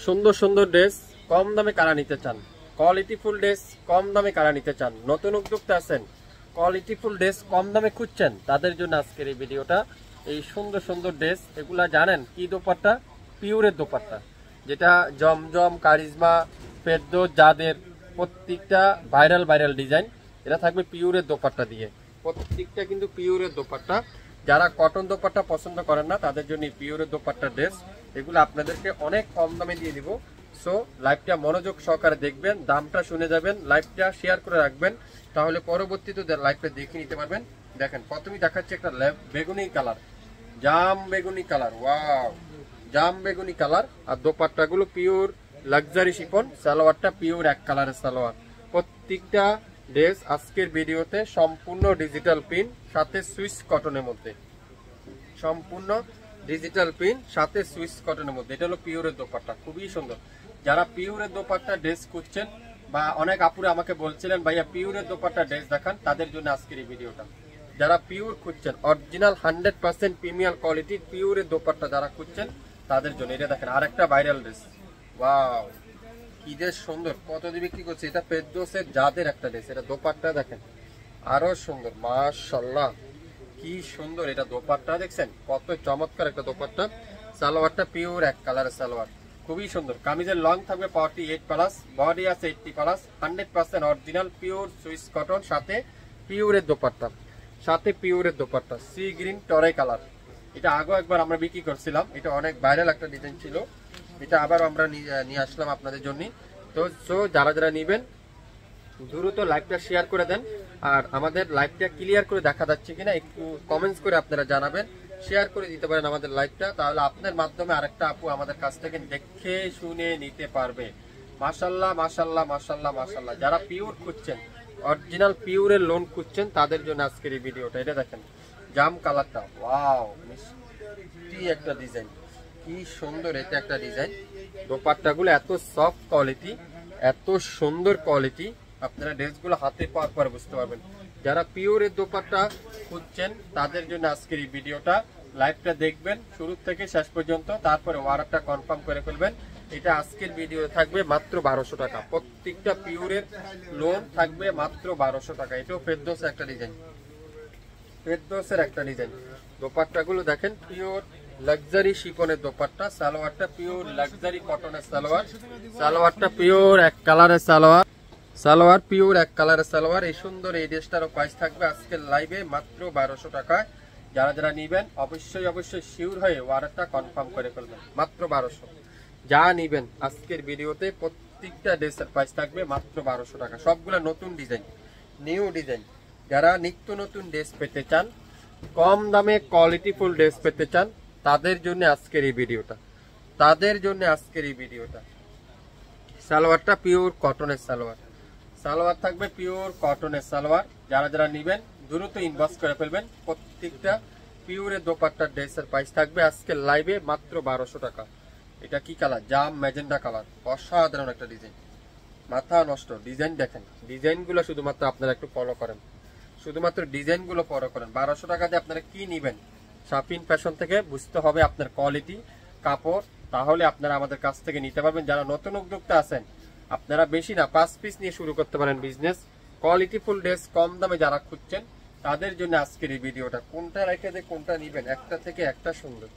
সুন্দর সুন্দর ড্রেস কম দামে কারা নিতে চান, কোয়ালিটিফুল ড্রেস কম দামে কারা নিতে চান, নতুন উদ্যোক্তা আছেন, কোয়ালিটিফুল ড্রেস কম দামে খুঁজছেন, তাদের জন্য আজকের এই ভিডিওটা। এই সুন্দর সুন্দর ড্রেস, এগুলা জানেন কি দোপাট্টা? পিওরের দোপাট্টা, যেটা জমজম, কারিজমা, ফেরদৌস, যাদের প্রত্যেকটা ভাইরাল ডিজাইন, এটা থাকবে পিওরের দোপাট্টা দিয়ে। প্রত্যেকটা কিন্তু পিওরের দোপাট্টা। যারা কটন দোপাট্টা পছন্দ করেন না তাদের জন্য পিওরের দোপাট্টা ড্রেস, এগুলো আপনাদেরকে অনেক কম দামে দিয়ে দিব। সো লাইভটা মনোযোগ সহকারে দেখবেন, দামটা শুনে যাবেন, লাইভটা শেয়ার করে রাখবেন, তাহলে পরবর্তীতে লাইভটা দেখে নিতে পারবেন। দেখেন প্রথমেই দেখাচ্ছি একটা বেগুনি কালার, জাম বেগুনি কালার, ওয়াও জাম বেগুনি কালার। আর দোপাট্টাগুলো পিওর লাক্সারি শিফন, সালোয়ারটা পিওর এক কালারের সালোয়ার। প্রত্যেকটা ড্রেস আজকের ভিডিওতে সম্পূর্ণ ডিজিটাল প্রিন্ট সাথে সুইস কটনের মধ্যে, সম্পূর্ণ ডিজিটাল প্রিন্ট সাথে সুইস কটনের মধ্যে। এটা হলো পিওরের দোপাট্টা, খুবই সুন্দর। যারা পিওরের দোপাট্টা ড্রেস খুঁজছেন, বা অনেক আপুরে আমাকে বলছিলেন ভাইয়া পিওরের দোপাট্টা ড্রেস দেখান, তাদের জন্য আজকের এই ভিডিওটা। যারা পিওর খুঁজছেন, অরিজিনাল 100% প্রিমিয়াম কোয়ালিটির পিওরের দোপাট্টা যারা খুঁজছেন তাদের জন্য এটা দেখেন। আর একটা ভাইরাল ড্রেস, ওয়াও কি ড্রেস সুন্দর, কত দিয়ে বিক্রি করছে। এটা ফেরদৌসের যাদের একটা ড্রেস, এটা দোপাট্টা দেখেন আরো সুন্দর, মাশাআল্লাহ কি সুন্দর। এটা দোপাট্টা দেখছেন কত চমৎকার একটা দোপাট্টা। সালোয়ারটা পিওর এক কালারের সালোয়ার, খুবই সুন্দর। কামিজের লং থাকবে 48+, বডি আছে 80+, 100% অরিজিনাল পিওর সুইস কটন, সাথে পিওরের দোপাট্টা, সাথে পিওরের দোপাট্টা। সি গ্রিন টরাই কালার, এটা আগেও একবার আমরা বিক্রি করছিলাম, এটা অনেক ভাইরাল একটা ডিজাইন ছিল, এটা আবার আমরা নিয়ে আসলাম আপনাদের জন্য। তো যারা নিবেন দ্রুত লাইভটা শেয়ার করে দেন। আর আমাদের লাইভটা ক্লিয়ার করে দেখা যাচ্ছে কিনা একটু কমেন্টস করে আপনারা জানাবেন, শেয়ার করে দিতে পারেন আমাদের লাইভটা, তাহলে আপনার মাধ্যমে আরেকটা আপু আমাদের কাছ থেকে দেখে শুনে নিতে পারবে। মাশাআল্লাহ মাশাআল্লাহ মাশাআল্লাহ মাশাআল্লাহ। যারা পিওর খুঁজছেন, অরিজিনাল পিওরের লোন খুঁজছেন, তাদের জন্য আজকের এই ভিডিওটা। এটা দেখেন জাম কালারটা, ওয়াও মিষ্টি একটা ডিজাইন, কি সুন্দর এটা একটা ডিজাইন। দোপাট্টাগুলো এত সফট কোয়ালিটি, এত সুন্দর কোয়ালিটি, আপনারা ড্রেসগুলো হাতে পাওয়ার পর বুঝতে পারবেন। যারা পিওরের দোপাট্টা খুঁজছেন তাদের জন্য আজকের এই ভিডিওটা। লাইভটা দেখবেন শুরু থেকে শেষ পর্যন্ত, তারপরে অর্ডারটা কনফার্ম করে ফেলবেন। এটা আজকের ভিডিও থাকবে মাত্র 1200 টাকা, প্রত্যেকটা পিওরের লোন থাকবে মাত্র 1200 টাকা। এটাও ফেরদৌসের একটা ডিজাইন, ফেরদৌসের একটা ডিজাইন। দোপাট্টাগুলো দেখেন পিওর লাক্সারি শিফনের দোপাট্টা, সালোয়ারটা পিওর লাক্সারি কটনের সালোয়ার, সালোয়ারটা পিওর এক কালারের সালোয়ার, সালোয়ার পিওর এক কালারের সালোয়ার। এই সুন্দর এই ড্রেসটারও প্রাইস থাকবে আজকের লাইভে মাত্র 1200 টাকায়। যারা নিবেন অবশ্যই শিওর হয়ে অর্ডারটা কনফার্ম করে ফেলবেন, মাত্র 1200। যা নিবেন আজকের ভিডিওতে প্রত্যেকটা ড্রেসের প্রাইস থাকবে মাত্র 1200 টাকা, সবগুলো নতুন ডিজাইন, নিউ ডিজাইন। যারা নিত্য নতুন ড্রেস পেতে চান, কম দামে কোয়ালিটিফুল ড্রেস পেতে চান, তাদের জন্য আজকের এই ভিডিওটা, তাদের জন্য আজকের এই ভিডিওটা। সালোয়ারটা পিওর কটনের সালোয়ার, সালোয়ার থাকবে পিওর কটনের সালোয়ার। যারা নিবেন দ্রুত ইনবক্স করে ফেলবেন। প্রত্যেকটা পিওরের দোপাট্টার ড্রেসের প্রাইস থাকবে আজকের লাইভে মাত্র 1200 টাকা। এটা কি কালার? জাম ম্যাজেন্ডা কালার, অসাধারণ একটা ডিজাইন, মাথা নষ্ট ডিজাইন। দেখেন ডিজাইনগুলো শুধুমাত্র আপনারা একটু ফলো করেন, শুধুমাত্র ডিজাইনগুলো ফলো করেন। 1200 টাকা দিয়ে আপনারা কি নিবেন? শাফিন ফ্যাশন থেকে বুঝতে হবে আপনার কোয়ালিটি কাপড়, তাহলে আপনারা আমাদের কাছ থেকে নিতে পারবেন। যারা নতুন উদ্যোক্তা আছেন, আপনারা বেশি না 5 পিস নিয়ে শুরু করতে পারেন বিজনেস। কোয়ালিটিফুল ড্রেস কম দামে যারা খুঁজছেন তাদের জন্য আজকের এই ভিডিওটা। কোনটা রেখে দিয়ে কোনটা নিবেন, একটা থেকে একটা সুন্দর,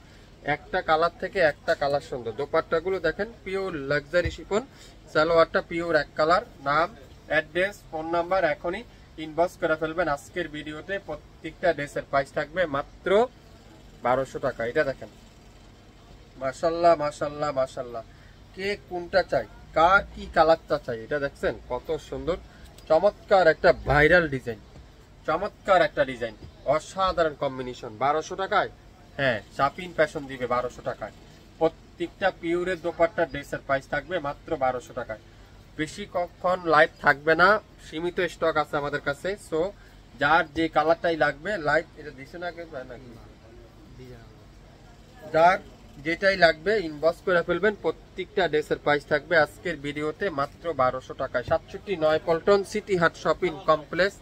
একটা কালার থেকে একটা কালার সুন্দর। দোপাট্টাগুলো দেখেন পিওর লাক্সারি শিফন, সালোয়ারটা পিওর এক কালার। নাম, অ্যাড্রেস, ফোন নাম্বার এখনই ইনবক্স করে ফেলবেন। আজকের ভিডিওতে প্রত্যেকটা ড্রেসের প্রাইস থাকবে মাত্র 1200 টাকা। এটা দেখেন মাশাআল্লাহ মাশাআল্লাহ মাশাআল্লাহ। কে কোনটা চাই, কার কি কালারটা চাই, এটা দেখছেন কত সুন্দর, চমৎকার একটা ভাইরাল ডিজাইন, চমৎকার একটা ডিজাইন, অসাধারণ কম্বিনেশন। 1200 টাকায়, হ্যাঁ শাফিন ফ্যাশন দিবে 1200 টাকায়। প্রত্যেকটা পিওরের দোপাট্টা ড্রেসের প্রাইস থাকবে মাত্র 1200 টাকায়। বেশি কখন লাইভ থাকবে না, সীমিত স্টক আছে আমাদের কাছে। সো যার যে কালারটাই লাগবে, লাইভ এটা দিছে না, যার যেটাই লাগবে ইনবক্স করে ফেলবেন। প্রত্যেকটা ড্রেসের প্রাইস থাকবে আজকের ভিডিওতে মাত্র 1200 টাকায়। 67 পল্টন সিটি হাট শপিং কমপ্লেক্স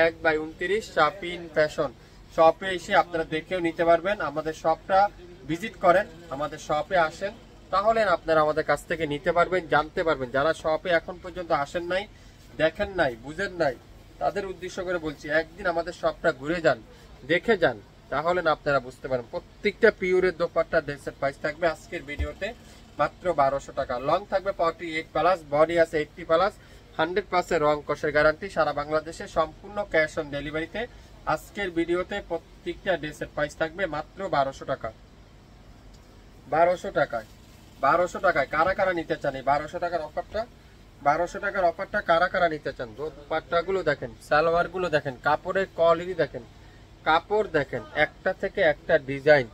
1/29 শাফিন ফ্যাশন শপে এসে আপনারা দেখেও নিতে পারবেন। আমাদের শপটা ভিজিট করেন, আমাদের শপে আসেন, তাহলে আপনারা আমাদের কাছ থেকে নিতে পারবেন, জানতে পারবেন। যারা শপে এখন পর্যন্ত আসেন নাই, দেখেন নাই, বুঝেন নাই, তাদের উদ্দেশ্য করে বলছি, একদিন আমাদের শপটা ঘুরে যান, দেখে যান, তাহলে না আপনারা বুঝতে পারেন। প্রত্যেকটা পিওরের দোপাট্টা ড্রেসের প্রাইস থাকবে আজকের ভিডিওতে মাত্র 1200 টাকা। লং থাকবে 48+, বডি আছে 80+, 100% রং কষের গ্যারান্টি, সারা বাংলাদেশে সম্পূর্ণ ক্যাশ অন ডেলিভারিতে। আজকের ভিডিওতে প্রত্যেকটা ড্রেসের প্রাইস থাকবে মাত্র 1200 টাকা। 1200 টাকায়, 1200 টাকায় কারা কারা নিতে চান এই 1200 টাকার অফারটা? 1200 টাকার অফারটা কারা কারা নিতে চান? দোপাট্টাগুলো দেখেন, সালোয়ার গুলো দেখেন, কাপড়ের কোয়ালিটি দেখেন, কাপড় দেখেন, একটা থেকে একটা ডিজাইন,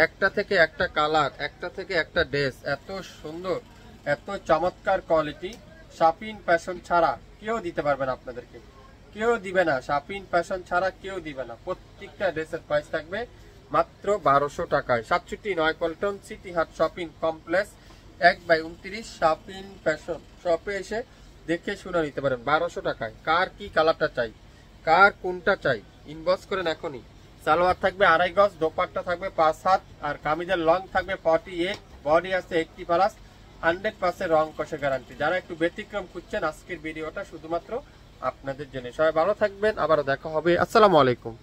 একটা থেকে একটা কালার, একটা থেকে একটা ড্রেস, এত সুন্দর, এত চমৎকার কোয়ালিটি। শাপিন ফ্যাশন ছাড়া কেউ দিতে পারবে না আপনাদেরকে, কেউ দিবে না। শাপিন ফ্যাশন ছাড়া কেউ দিবে না। প্রত্যেকটা ড্রেসের প্রাইস থাকবে মাত্র 1200 টাকায়। 67 পল্টন সিটি হাট শপিং কমপ্লেক্স, 1/29 শাপিন ফ্যাশন শপে এসে দেখে শুনে নিতে পারেন 1200 টাকায়। কার কি কালারটা চাই, কার কোনটা চাই, ইনবক্স করেন এখনই। সালোয়ার থাকবে 2.5 গজ, দোপাট্টা থাকবে 5 হাত, আর কামিজের লং থাকবে 48, বডি আছে 80+, 100% রং কষে গ্যারান্টি। যারা একটু ব্যতিক্রম খুঁজছেন, আজকের ভিডিওটা শুধুমাত্র আপনাদের জন্য। সবাই ভালো থাকবেন, আবারও দেখা হবে। আসসালামু আলাইকুম।